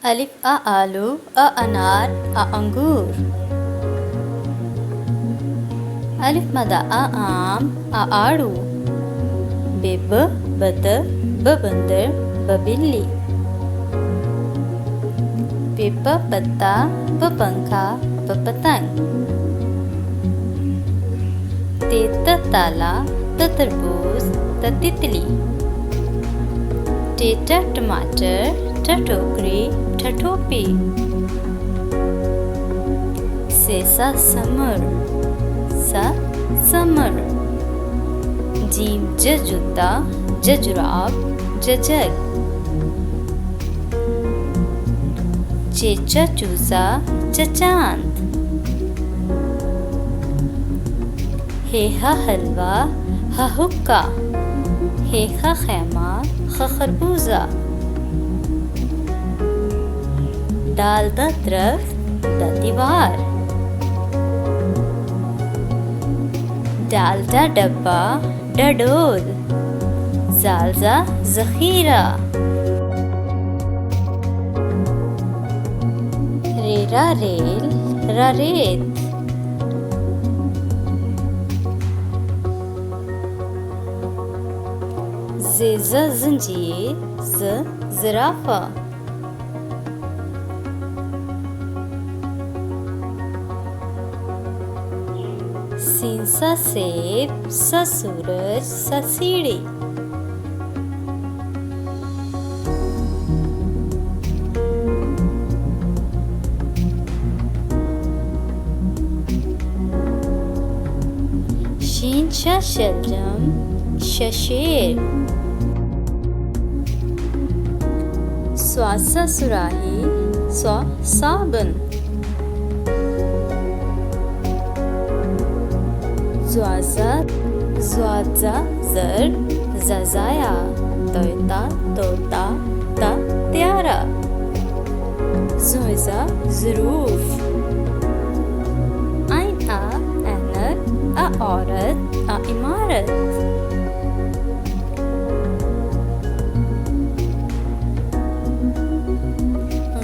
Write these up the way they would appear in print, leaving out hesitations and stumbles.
अलिफ आ आलू, अ अनार, आ अंगूर। अलिफ मदा आ आम, आ आड़ू। बेब बतख, ब बंदर, ब बिल्ली। पेपा पत्ता, प पंखा, प पतंग। तेता ताला, त तरबूज, त तितली। टेटा टमाटर, ठ टोकरी, ठ टोपी। सेसा समर, सा समर। जीम ज जूता, ज जुराब, ज जग। चेचा चूसा, च चांद। हेहा हलवा, हा हुक्का। हेखा खैमा, ख खरबूजा। दाल दा दरख्त, दा दीवार। डालडा डब्बा, ड डोल। ज़ालज़ा ज़ख़ीरा। रेरा रेल, रा रेत। ज़ेज़ा ज़ंजीर, ज़ ज़राफ़ा। सीन सा सेब, सा सूरज, सा सीढ़ी। शीन शा शलजम, श शेर। स्वासा सुराही, स्वा साबुन। ज़्वाज़ा ज़्वाज़ा ज़र, ज़ज़ाया। तोता तोता, ता त्यारा। ज़ुज़ा ज़रूफ़। आइन आ ऐनक, आ औरत, आ इमारत।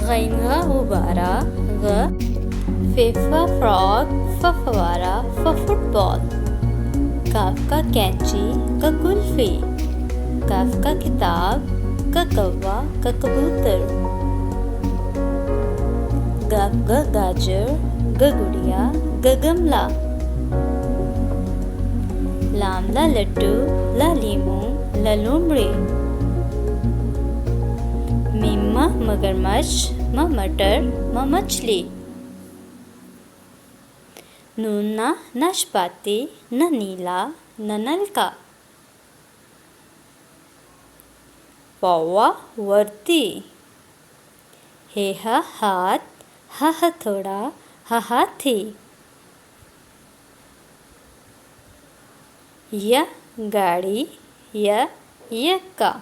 गैन गा गुब्बारा, ग। फेफा फ्रॉक, फ फवारा, फ फुटबॉल। काफ का कैंची, क कुल्फी। काफ का किताब, क कौवा, क कबूतर। गाफ ग गाजर, ग गुड़िया, ग गमला। लाम ला लड्डू, ला लीमू, ला लोमड़ी। मीम म मगरमच्छ, म मटर, म मछली। नून ना नाशपाती, न नीला, न नलका। वावा वर्दी। हेहा हाथ, हा हथौड़ा, हा हाथी। य गाड़ी, य यक्का।